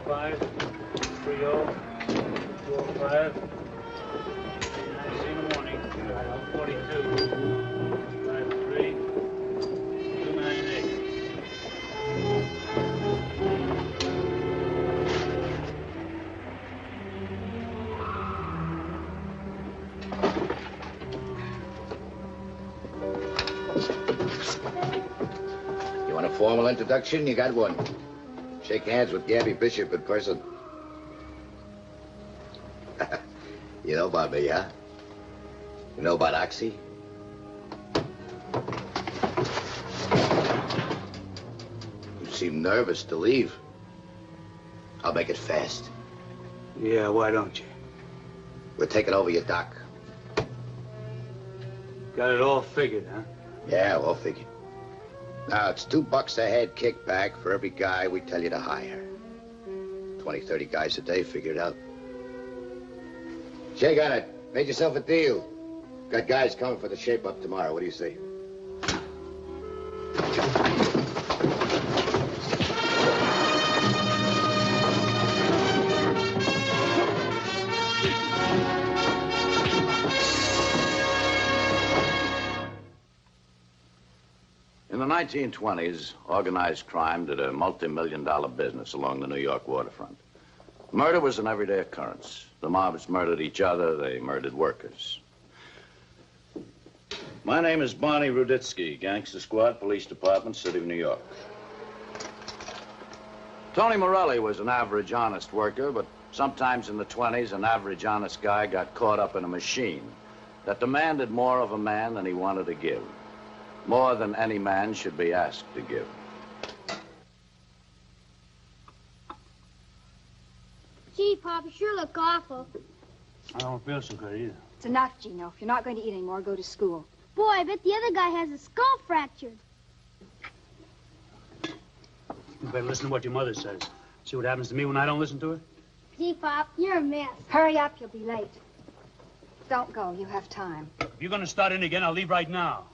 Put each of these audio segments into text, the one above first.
5, 30, 45. I see in the morning. 42, 53, 298. You want a formal introduction? You got one. Shake hands with Gabby Bishop in person. You know about me, huh? You know about Oxy? You seem nervous to leave. I'll make it fast. Yeah, why don't you? We're taking over your dock. Got it all figured, huh? Yeah, all figured. Now, it's $2 a head kickback for every guy we tell you to hire. 20, 30 guys a day, figure it out. Shake on it. Made yourself a deal. Got guys coming for the shape-up tomorrow. What do you say? In the 1920s, organized crime did a multi-million-dollar business along the New York waterfront. Murder was an everyday occurrence. The mobs murdered each other, they murdered workers. My name is Barney Ruditsky, Gangster Squad, Police Department, City of New York. Tony Morelli was an average, honest worker, but sometimes in the 20s, an average, honest guy got caught up in a machine that demanded more of a man than he wanted to give. More than any man should be asked to give. Gee, Pop, you sure look awful. I don't feel so good either. It's enough, Gino. If you're not going to eat anymore, go to school. Boy, I bet the other guy has his skull fractured. You better listen to what your mother says. See what happens to me when I don't listen to her? Gee, Pop, you're a mess. Hurry up, you'll be late. Don't go, you have time. If you're going to start in again, I'll leave right now.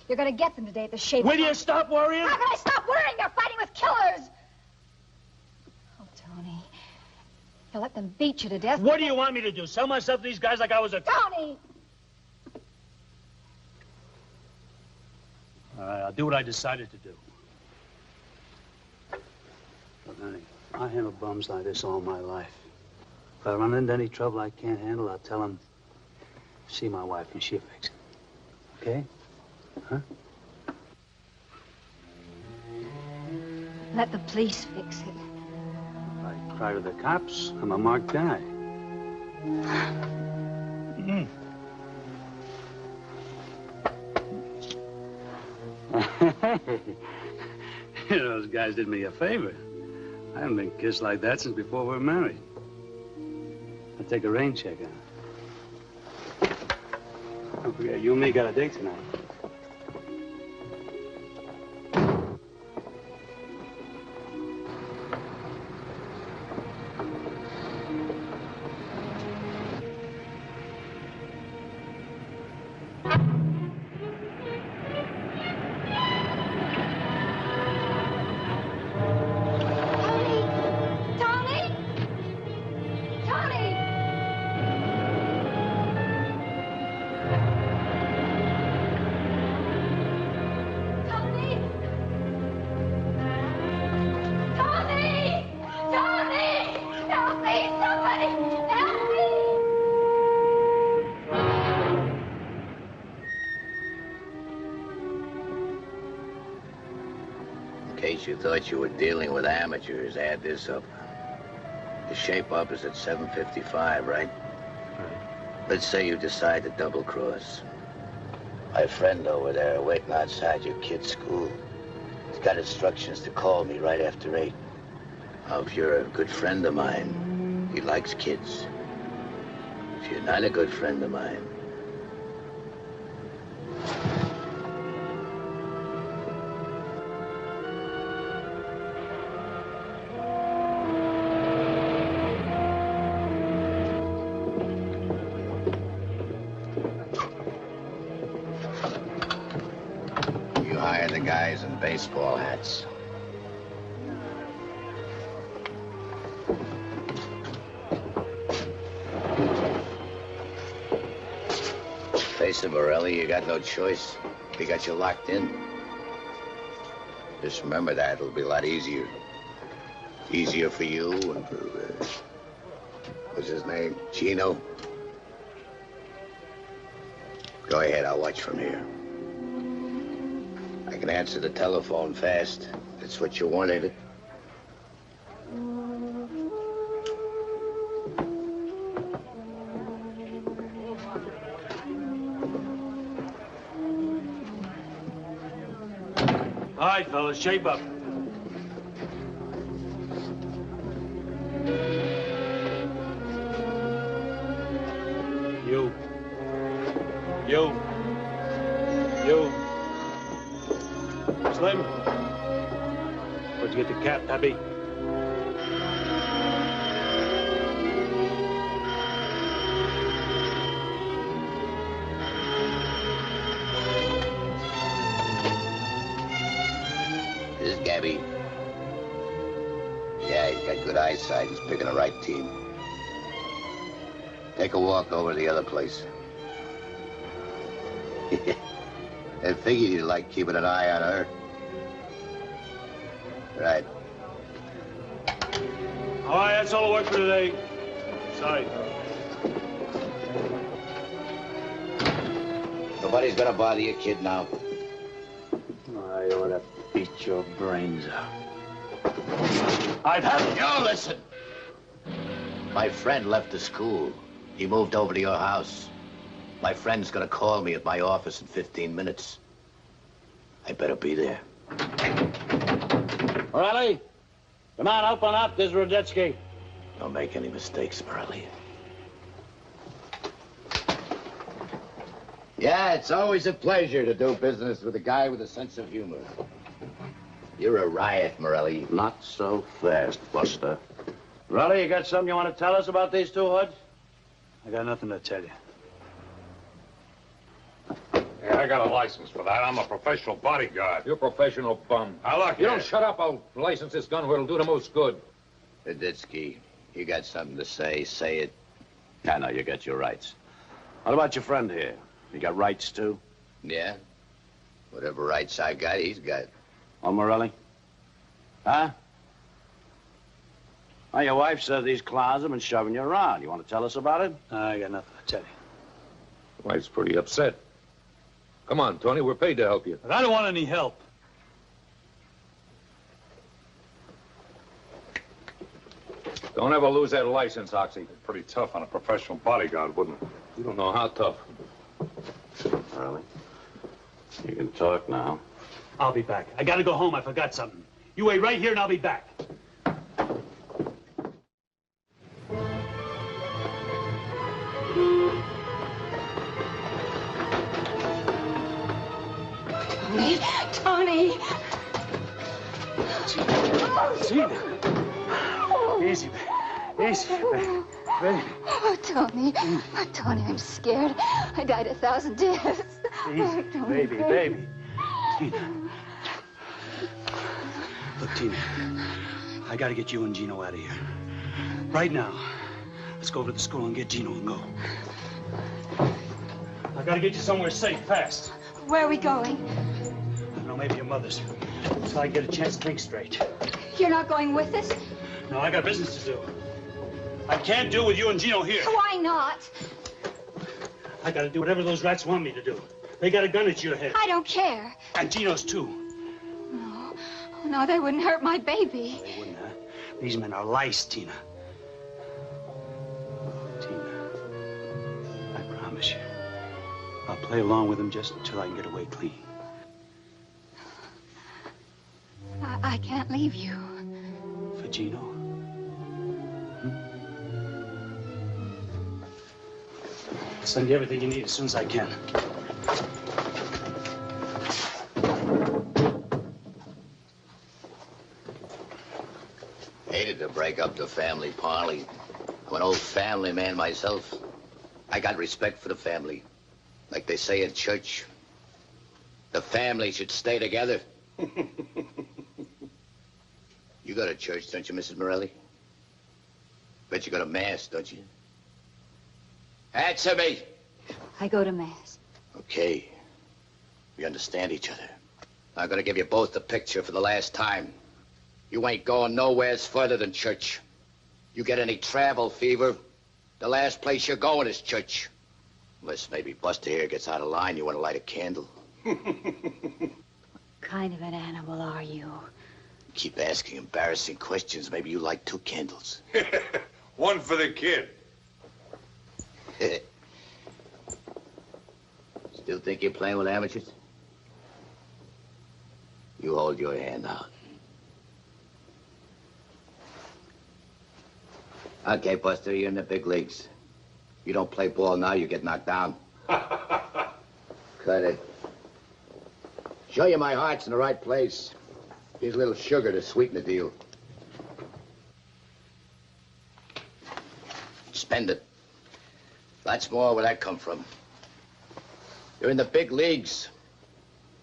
You're going to get them today at the shape. Will you stop worrying? How can I stop worrying? You're fighting with killers. Oh, Tony. You'll let them beat you to death. What do you want me to do? Sell myself to these guys like I was a... Tony! All right, I'll do what I decided to do. Look, honey, I handle bums like this all my life. If I run into any trouble I can't handle, I'll tell them, see my wife and she'll fix it. Okay? Huh? Let the police fix it. If I cry to the cops, I'm a marked guy. Those guys did me a favor. I haven't been kissed like that since before we were married. I'll take a rain check on it. Don't forget, you and me got a date tonight. You thought you were dealing with amateurs, add this up. The shape-up is at 7:55, right? Let's say you decide to double-cross. My friend over there waiting outside your kid's school. He's got instructions to call me right after 8. Now, if you're a good friend of mine, he likes kids. If you're not a good friend of mine, baseball hats. Face it, Morelli, you got no choice. We got you locked in. Just remember that. It'll be a lot easier. Easier for you and for, what's his name? Gino? Go ahead, I'll watch from here. I can answer the telephone fast. That's what you want, ain't it? All right, fellas, shape up. You. Slim. Where'd you get the cap, Happy? This is Gabby. Yeah, he's got good eyesight. He's picking the right team. Take a walk over to the other place. I figured you'd like keeping an eye on her. Right. All right, that's all the work for today. Sorry. Nobody's gonna bother you, kid, now. I ought to beat your brains out. I've had it. You listen. My friend left the school. He moved over to your house. My friend's gonna call me at my office in 15 minutes. I better be there. Morelli, come on, open up. There's Rodetsky. Don't make any mistakes, Morelli. Yeah, it's always a pleasure to do business with a guy with a sense of humor. You're a riot, Morelli. Not so fast, Buster. Raleigh, you got something you want to tell us about these two hoods? I got nothing to tell you. Yeah, I got a license for that. I'm a professional bodyguard. You're a professional bum. Now, look, You don't shut up, I'll license this gun where it'll do the most good. Aditsky, you got something to say it. I know you got your rights. What about your friend here? You got rights, too? Yeah? Whatever rights I got, he's got. Oh, Morelli? Huh? Well, your wife said these clowns have been shoving you around. You want to tell us about it? I got nothing to tell you. Wife's pretty upset. Come on, Tony, we're paid to help you. But I don't want any help. Don't ever lose that license, Oxy. Pretty tough on a professional bodyguard, wouldn't it? You don't know how tough. Morelli, you can talk now. I'll be back. I gotta go home. I forgot something. You wait right here and I'll be back. Tony! Gina. Easy, easy, baby. Oh, Tony. Oh, Tony, I'm scared. I died 1,000 deaths. Easy, Oh, Tony, baby. Tina. Look, Tina, I gotta get you and Gino out of here. Right now. Let's go over to the school and get Gino and go. I gotta get you somewhere safe, fast. Where are we going? I don't know, maybe your mother's. So I get a chance to think straight. You're not going with us? No, I got business to do. I can't do with you and Gino here. Why not? I gotta do whatever those rats want me to do. They got a gun at your head. I don't care. And Gino's too. No. Oh, no, they wouldn't hurt my baby. They wouldn't, huh? These men are lice, Tina. Tina, I promise you, I'll play along with them just until I can get away clean. I can't leave you. For Gino? I'll send you everything you need as soon as I can. Hated to break up the family parley. I'm an old family man myself. I got respect for the family. Like they say in church, the family should stay together. You go to church, don't you, Mrs. Morelli? Bet you go to Mass, don't you? Answer me. I go to Mass. Okay. We understand each other. I'm gonna give you both the picture for the last time. You ain't going nowheres further than church. You get any travel fever, the last place you're going is church. Unless maybe Buster here gets out of line, you want to light a candle. What kind of an animal are you? Keep asking embarrassing questions. Maybe you like 2 candles. One for the kid. Still think you're playing with amateurs? You hold your hand out. Okay, Buster, you're in the big leagues. You don't play ball now, you get knocked down. Cut it. Show you my heart's in the right place. Here's a little sugar to sweeten the deal. Spend it. Lots more where that come from. You're in the big leagues.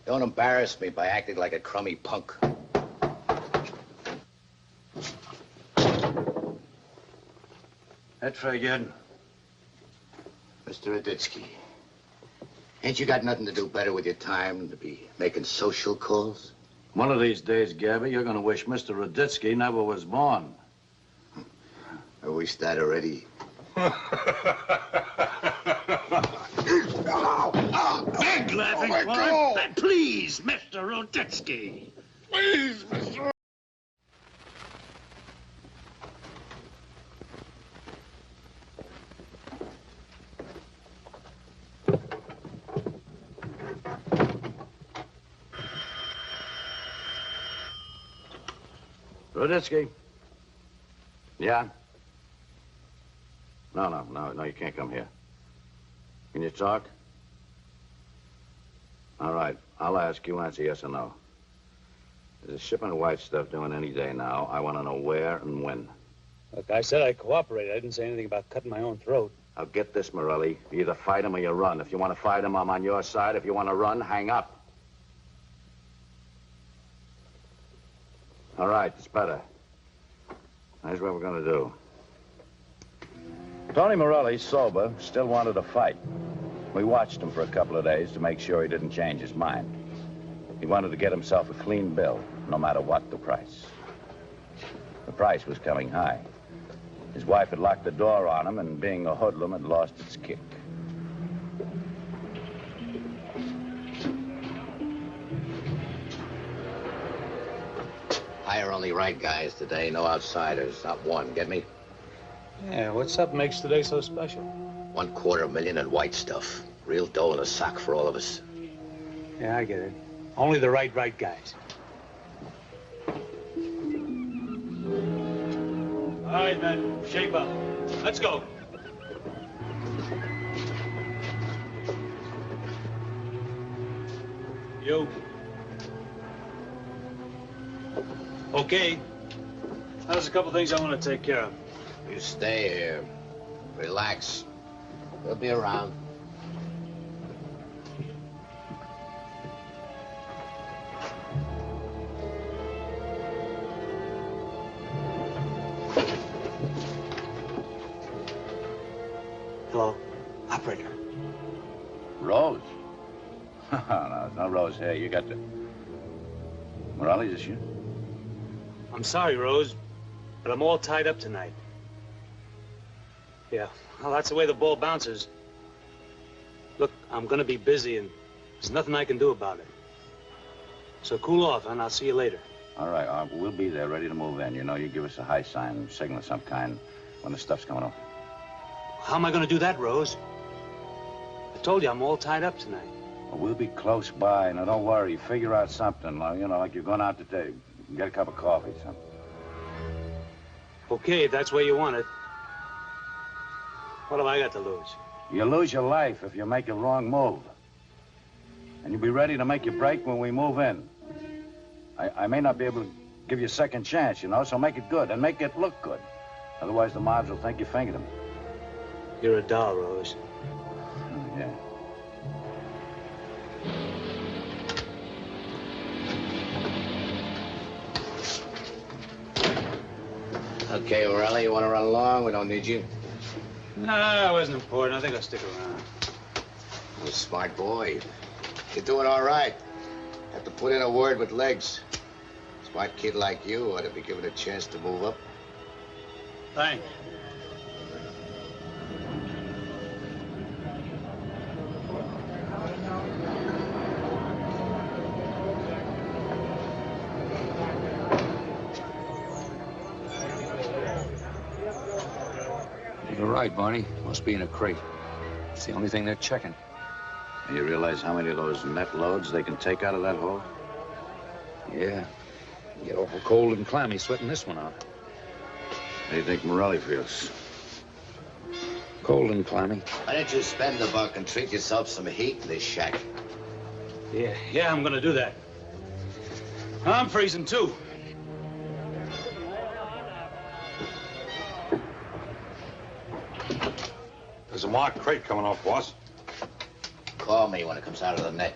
Don't embarrass me by acting like a crummy punk. That's very good. Mr. Raditsky, ain't you got nothing to do better with your time than to be making social calls? One of these days, Gabby, you're gonna wish Mr. Raditsky never was born. I wish that already. Beg laughing for it. Please, Mr. Raditsky. Please, Mr. Raditsky. Yeah? No, you can't come here. Can you talk? All right, I'll ask you, answer yes or no. There's a shipment of white stuff doing any day now. I want to know where and when. Look, I said I'd cooperate. I didn't say anything about cutting my own throat. Now get this, Morelli. You either fight him or you run. If you want to fight him, I'm on your side. If you want to run, hang up. All right, it's better. Here's what we're going to do. Tony Morelli, sober, still wanted to fight. We watched him for a couple of days to make sure he didn't change his mind. He wanted to get himself a clean bill, no matter what the price. The price was coming high. His wife had locked the door on him, and being a hoodlum had lost its kick. Hire only right guys today, no outsiders, not one, get me? Yeah, what's up makes today so special? $250,000 in white stuff. Real dough in a sock for all of us. Yeah, I get it. Only the right guys. All right, man, shape up. Let's go. You. Okay. There's a couple things I want to take care of. You stay here. Relax. We'll be around. Hello? Operator. Rose? No, there's no Rose here. You got to... Morelli, is this you? I'm sorry, Rose, but I'm all tied up tonight. Yeah, well, that's the way the ball bounces. Look, I'm gonna be busy, and there's nothing I can do about it. So cool off, and I'll see you later. All right, we'll be there ready to move in. You know, you give us a high sign, signal of some kind when the stuff's coming off. How am I gonna do that, Rose? I told you I'm all tied up tonight. Well, we'll be close by. Now, don't worry. Figure out something. You know, like you're going out today. Get a cup of coffee, something. Okay, if that's where you want it. What have I got to lose? You lose your life if you make a wrong move. And you'll be ready to make your break when we move in. I may not be able to give you a second chance, you know, so make it good and make it look good. Otherwise, the mobs will think you fingered them. You're a doll, Rose. Yeah. Okay, Morelli, you want to run along? We don't need you. No, it wasn't important. I think I'll stick around. You're a smart boy. You're doing all right. Have to put in a word with legs. Smart kid like you ought to be given a chance to move up. Thanks. You're right, Barney. Must be in a crate. It's the only thing they're checking. You realize how many of those net loads they can take out of that hole? Yeah. Get awful cold and clammy sweating this one out. How do you think Morelli feels? Cold and clammy. Why don't you spend the buck and treat yourself some heat in this shack? Yeah, I'm gonna do that. I'm freezing, too. There's a marked crate coming off, boss. Call me when it comes out of the net.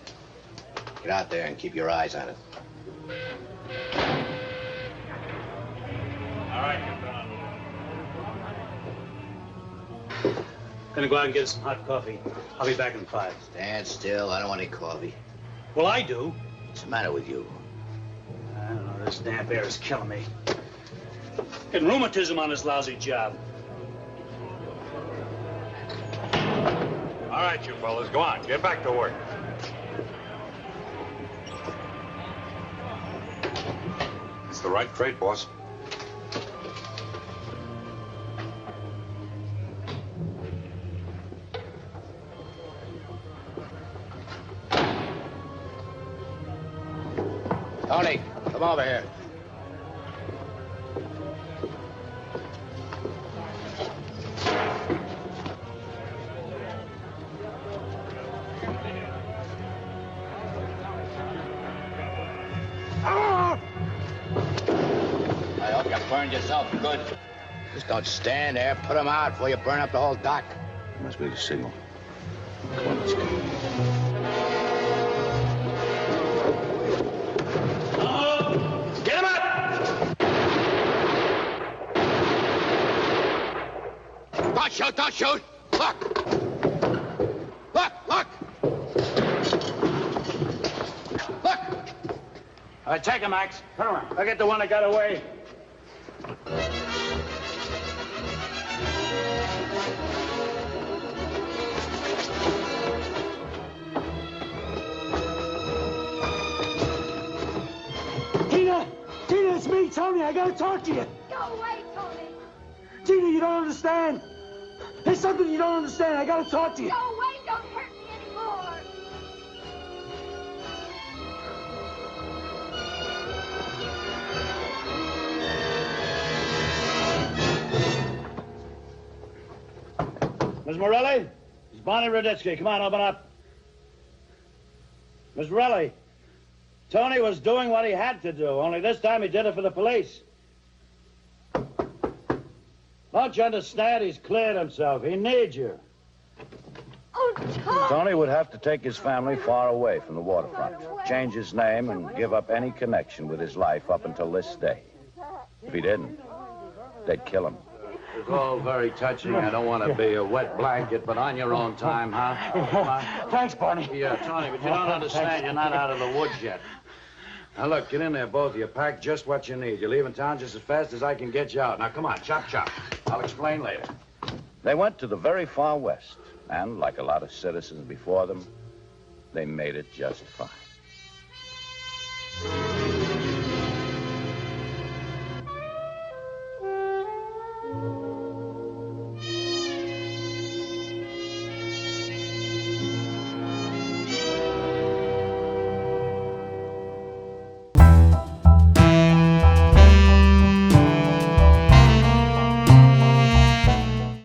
Get out there and keep your eyes on it. All right. Gonna go out and get some hot coffee. I'll be back in 5. Stand still. I don't want any coffee. Well, I do. What's the matter with you? I don't know. This damp air is killing me. Getting rheumatism on this lousy job. All right, you fellas, go on. Get back to work. It's the right crate, boss. Tony, come over here. I hope you burned yourself good. Just don't stand there. Put them out before you burn up the whole dock. Must be the signal. Come on, let's go. Get him up! Don't shoot! Don't shoot! Look! Look! Look! Look! All right, take him, Max. Turn around. I'll get the one that got away. Tina, it's me, Tony. I gotta talk to you. Go away, Tony. Tina, you don't understand. There's something you don't understand. I gotta talk to you. Go away. Don't hurt me anymore. Miss Morelli? It's Bonnie Raditsky. Come on, open up. Miss Morelli, Tony was doing what he had to do, only this time he did it for the police. Don't you understand? He's cleared himself. He needs you. Oh, Tony. Tony would have to take his family far away from the waterfront, change his name, and give up any connection with his life up until this day. If he didn't, they'd kill him. It's all very touching. I don't want to be a wet blanket, but on your own time, huh? Come on. Thanks, Barney. Yeah, Tony, but you don't understand. You're not out of the woods yet. Now, look, get in there, both of you. Pack just what you need. You're leaving town just as fast as I can get you out. Now, come on, chop, chop. I'll explain later. They went to the very far west, and like a lot of citizens before them, they made it just fine.